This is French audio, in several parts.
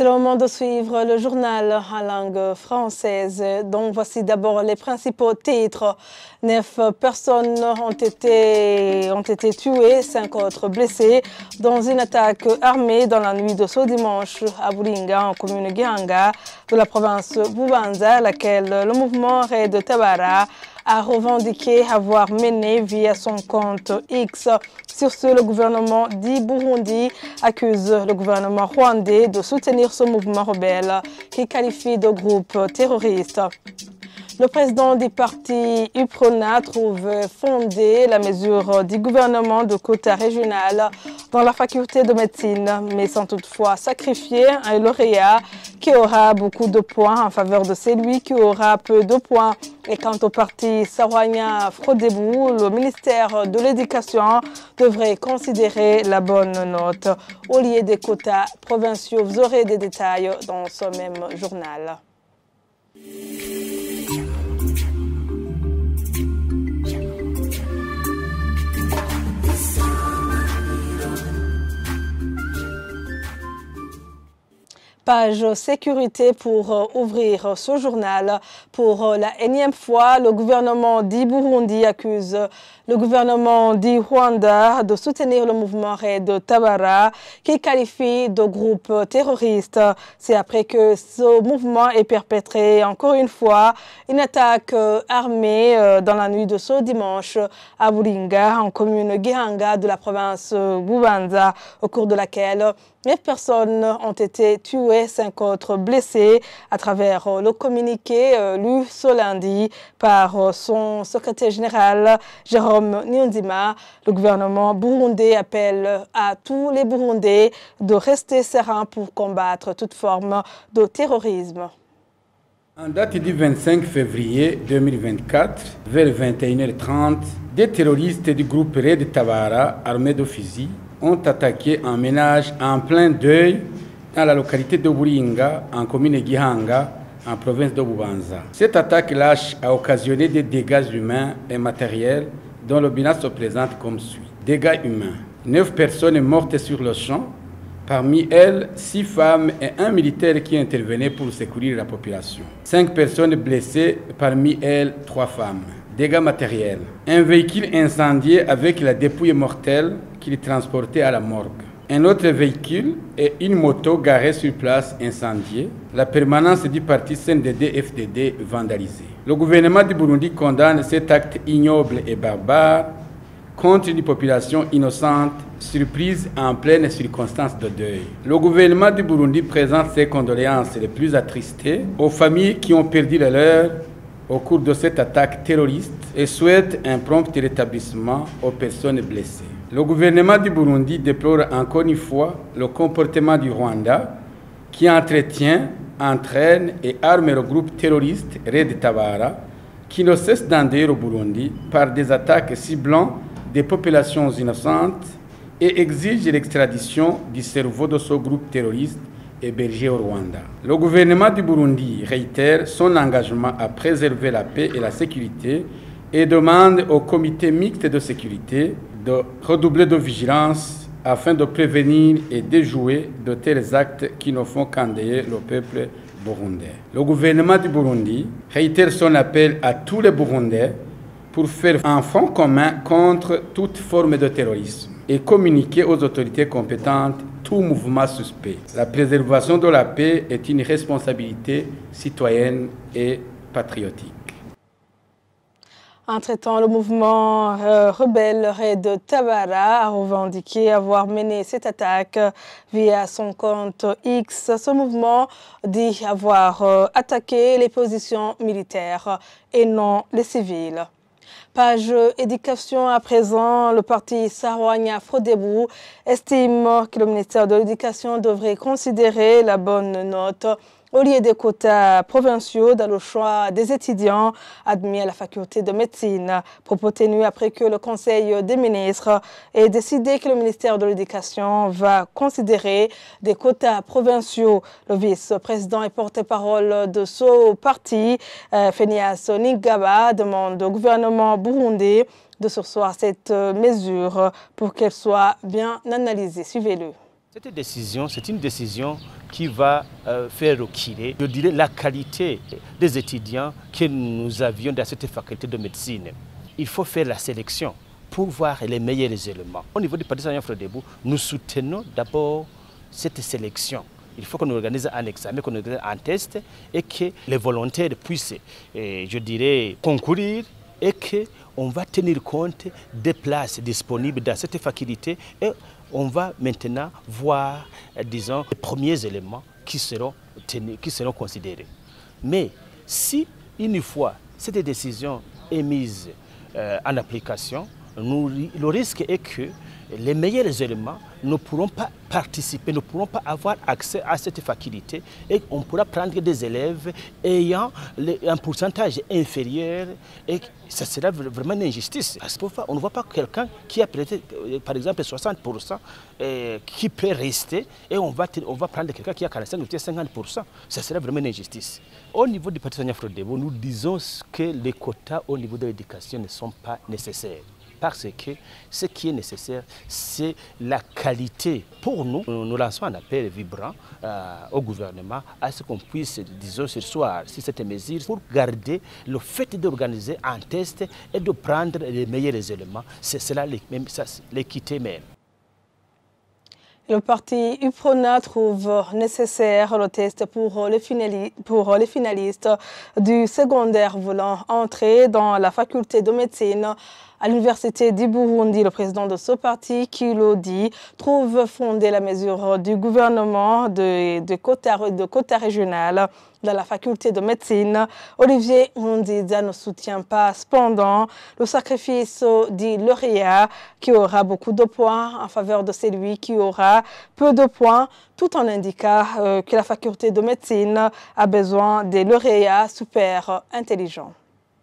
C'est le moment de suivre le journal en langue française, dont voici d'abord les principaux titres. 9 personnes ont été tuées, 5 autres blessées dans une attaque armée dans la nuit de ce dimanche à Buringa, en commune Gihanga, de la province Bubanza, laquelle le mouvement Red Tabara a revendiqué avoir mené via son compte X. Sur ce, le gouvernement du Burundi accuse le gouvernement rwandais de soutenir ce mouvement rebelle qu'il qualifie de groupe terroriste. Le président du parti UPRONA trouve fondée la mesure du gouvernement de quota régional dans la faculté de médecine, mais sans toutefois sacrifier un lauréat qui aura beaucoup de points en faveur de celui qui aura peu de points. Et quant au parti Sarwanya Frodebou, le ministère de l'Éducation devrait considérer la bonne note au lieu des quotas provinciaux. Vous aurez des détails dans ce même journal. Page sécurité pour ouvrir ce journal. Pour la énième fois, le gouvernement du Burundi accuse le gouvernement du Rwanda de soutenir le mouvement Red Tabara qu'il qualifie de groupe terroriste. C'est après que ce mouvement ait perpétré encore une fois une attaque armée dans la nuit de ce dimanche à Buringa, en commune Gihanga de la province Bubanza, au cours de laquelle 9 personnes ont été tuées, 5 autres blessées. À travers le communiqué lu ce lundi par son secrétaire général Jérôme Niyonzima, le gouvernement burundais appelle à tous les Burundais de rester sereins pour combattre toute forme de terrorisme. En date du 25 février 2024, vers 21h30, des terroristes du groupe Red Tabara, armés de fusils, ont attaqué un ménage en plein deuil dans la localité de Buringa, en commune Gihanga, en province de Bubanza. Cette attaque lâche a occasionné des dégâts humains et matériels dont le bilan se présente comme suit. Dégâts humains. 9 personnes mortes sur le champ, parmi elles 6 femmes et 1 militaire qui intervenait pour secourir la population. 5 personnes blessées, parmi elles 3 femmes. Dégâts matériels. Un véhicule incendié avec la dépouille mortelle qu'il transportait à la morgue. Un autre véhicule et une moto garée sur place incendiée. La permanence du parti CNDD-FDD vandalisée. Le gouvernement du Burundi condamne cet acte ignoble et barbare contre une population innocente surprise en pleine circonstance de deuil. Le gouvernement du Burundi présente ses condoléances les plus attristées aux familles qui ont perdu les leurs au cours de cette attaque terroriste et souhaite un prompt rétablissement aux personnes blessées. Le gouvernement du Burundi déplore encore une fois le comportement du Rwanda qui entretient, entraîne et arme le groupe terroriste Red Tabara qui ne cesse d'endayer au Burundi par des attaques ciblant des populations innocentes et exige l'extradition du cerveau de ce groupe terroriste hébergé au Rwanda. Le gouvernement du Burundi réitère son engagement à préserver la paix et la sécurité et demande au comité mixte de sécurité de redoubler de vigilance afin de prévenir et déjouer de tels actes qui ne font qu'endeuiller le peuple burundais. Le gouvernement du Burundi réitère son appel à tous les Burundais pour faire un front commun contre toute forme de terrorisme et communiquer aux autorités compétentes tout mouvement suspect. La préservation de la paix est une responsabilité citoyenne et patriotique. Entre-temps, le mouvement rebelle Red Tabara a revendiqué avoir mené cette attaque via son compte X. Ce mouvement dit avoir attaqué les positions militaires et non les civils. Page éducation à présent, le parti Sarwanya Frodebou estime que le ministère de l'Éducation devrait considérer la bonne note au lieu des quotas provinciaux dans le choix des étudiants admis à la faculté de médecine. Propos tenus après que le Conseil des ministres ait décidé que le ministère de l'Éducation va considérer des quotas provinciaux. Le vice-président et porte-parole de ce parti, Phineas Nigaba, demande au gouvernement burundais de surseoir cette mesure pour qu'elle soit bien analysée. Suivez-le. Cette décision, c'est une décision qui va faire reculer, je dirais, la qualité des étudiants que nous avions dans cette faculté de médecine. Il faut faire la sélection pour voir les meilleurs éléments. Au niveau du Parti Sahraoui Frodebo, nous soutenons d'abord cette sélection. Il faut qu'on organise un examen, qu'on organise un test et que les volontaires puissent, je dirais, concourir et qu'on va tenir compte des places disponibles dans cette faculté et on va maintenant voir, disons, les premiers éléments qui seront considérés. Mais si, une fois cette décision est mise en application, le risque est que les meilleurs éléments ne pourront pas participer, ne pourront pas avoir accès à cette faculté et on pourra prendre des élèves ayant un pourcentage inférieur et ça sera vraiment une injustice. Parce qu'on ne voit pas quelqu'un qui a peut-être, par exemple, 60% qui peut rester et on va prendre quelqu'un qui a 45 ou 50%. Ça sera vraiment une injustice. Au niveau du Parti Sahraoui Frodebo, nous disons que les quotas au niveau de l'éducation ne sont pas nécessaires. Parce que ce qui est nécessaire, c'est la qualité. Pour nous, nous lançons un appel vibrant au gouvernement à ce qu'on puisse, disons, ce soir, si cette mesure, pour garder le fait d'organiser un test et de prendre les meilleurs éléments. C'est cela l'équité même. Le parti UPRONA trouve nécessaire le test pour les finalistes du secondaire voulant entrer dans la faculté de médecine à l'Université du Burundi. Le président de ce parti, qui le dit, trouve fondée la mesure du gouvernement de quota régional dans la faculté de médecine. Olivier Nziza ne soutient pas cependant le sacrifice du lauréat qui aura beaucoup de points en faveur de celui qui aura peu de points, tout en indiquant que la faculté de médecine a besoin des lauréats super intelligents.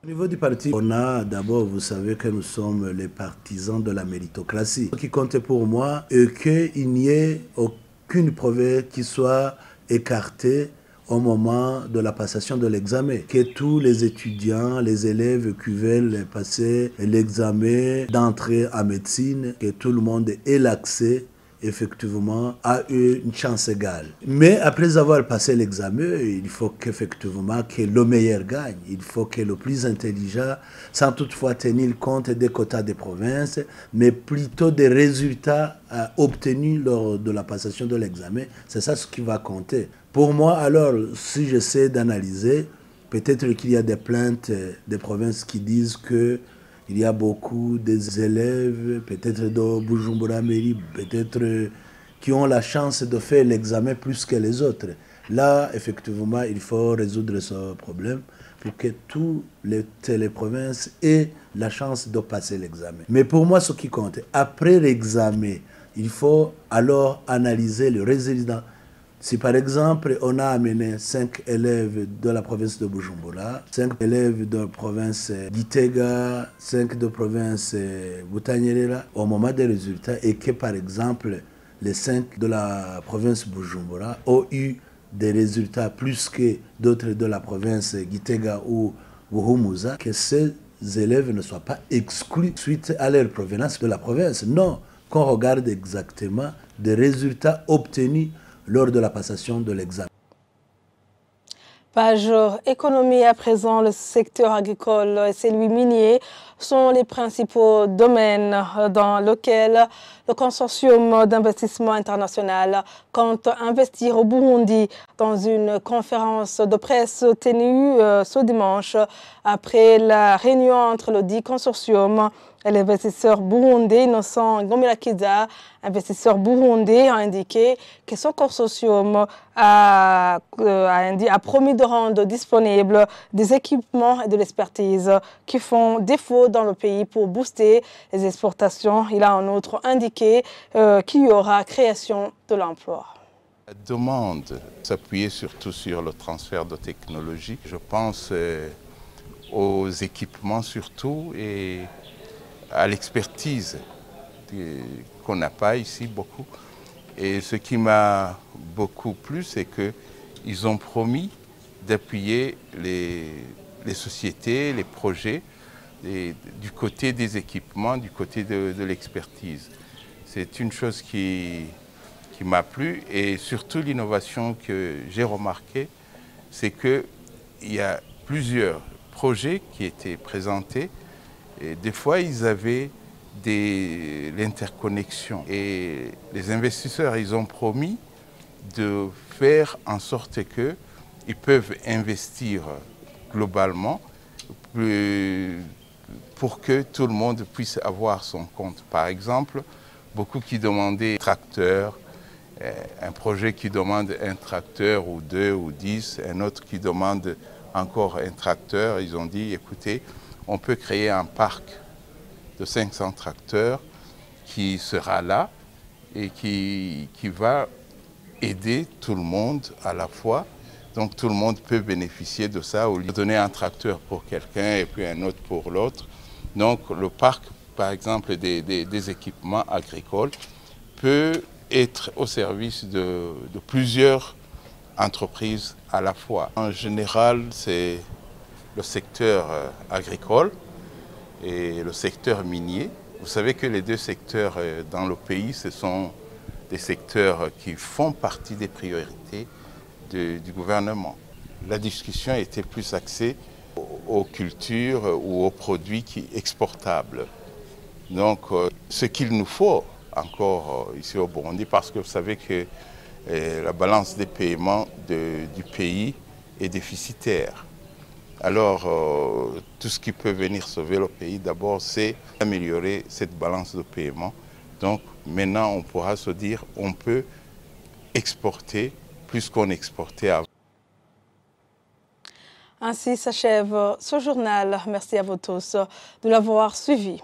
Au niveau du parti, on a d'abord, vous savez que nous sommes les partisans de la méritocratie. Ce qui compte pour moi est qu'il n'y ait aucune province qui soit écartée au moment de la passation de l'examen. Que tous les étudiants, les élèves qui veulent passer l'examen d'entrée en médecine, que tout le monde ait l'accès effectivement à une chance égale. Mais après avoir passé l'examen, il faut qu'effectivement que le meilleur gagne. Il faut que le plus intelligent, sans toutefois tenir compte des quotas des provinces, mais plutôt des résultats obtenus lors de la passation de l'examen. C'est ça ce qui va compter. Pour moi, alors, si j'essaie d'analyser, peut-être qu'il y a des plaintes des provinces qui disent que il y a beaucoup des élèves, peut-être de Bujumbura Mairie, peut-être qui ont la chance de faire l'examen plus que les autres. Là, effectivement, il faut résoudre ce problème pour que toutes les provinces aient la chance de passer l'examen. Mais pour moi, ce qui compte, après l'examen, il faut alors analyser le résultat. Si par exemple, on a amené 5 élèves de la province de Bujumbura, 5 élèves de la province d'Itega, 5 de la province Butanyerera, au moment des résultats, et que par exemple, les 5 de la province Bujumbura ont eu des résultats plus que d'autres de la province d'Itega ou Buhumuza, que ces élèves ne soient pas exclus suite à leur provenance de la province. Non, qu'on regarde exactement des résultats obtenus lors de la passation de l'examen. Page économie à présent, le secteur agricole et celui minier sont les principaux domaines dans lesquels le consortium d'investissement international compte investir au Burundi. Dans une conférence de presse tenue ce dimanche après la réunion entre le dit consortium et l'investisseur burundais Innocent Ngomirakiza, investisseur burundais, a indiqué que son consortium a promis de rendre disponibles des équipements et de l'expertise qui font défaut dans le pays pour booster les exportations. Il a en outre indiqué qu'il y aura création de l'emploi. La demande s'appuyer surtout sur le transfert de technologie. Je pense aux équipements surtout et à l'expertise qu'on n'a pas ici beaucoup. Et ce qui m'a beaucoup plu, c'est qu'ils ont promis d'appuyer les sociétés, les projets du côté des équipements, du côté de l'expertise. C'est une chose qui qui m'a plu. Et surtout, l'innovation que j'ai remarquée, c'est qu'il y a plusieurs projets qui étaient présentés. Et des fois, ils avaient l'interconnexion. Et les investisseurs, ils ont promis de faire en sorte qu'ils peuvent investir globalement pour que tout le monde puisse avoir son compte. Par exemple, beaucoup qui demandaient tracteurs, un projet qui demande un tracteur ou 2 ou 10, un autre qui demande encore un tracteur. Ils ont dit, écoutez, on peut créer un parc de 500 tracteurs qui sera là et qui va aider tout le monde à la fois. Donc tout le monde peut bénéficier de ça au lieu de donner un tracteur pour quelqu'un et puis un autre pour l'autre. Donc le parc, par exemple, des équipements agricoles peut être au service de plusieurs entreprises à la fois. En général, c'est le secteur agricole et le secteur minier. Vous savez que les deux secteurs dans le pays, ce sont des secteurs qui font partie des priorités du gouvernement. La discussion était plus axée aux cultures ou aux produits exportables. Donc, ce qu'il nous faut encore ici au Burundi, parce que vous savez que la balance des paiements du pays est déficitaire. Alors, tout ce qui peut venir sauver le pays, d'abord, c'est améliorer cette balance de paiement. Donc, maintenant, on pourra se dire on peut exporter plus qu'on exportait avant. Ainsi s'achève ce journal. Merci à vous tous de l'avoir suivi.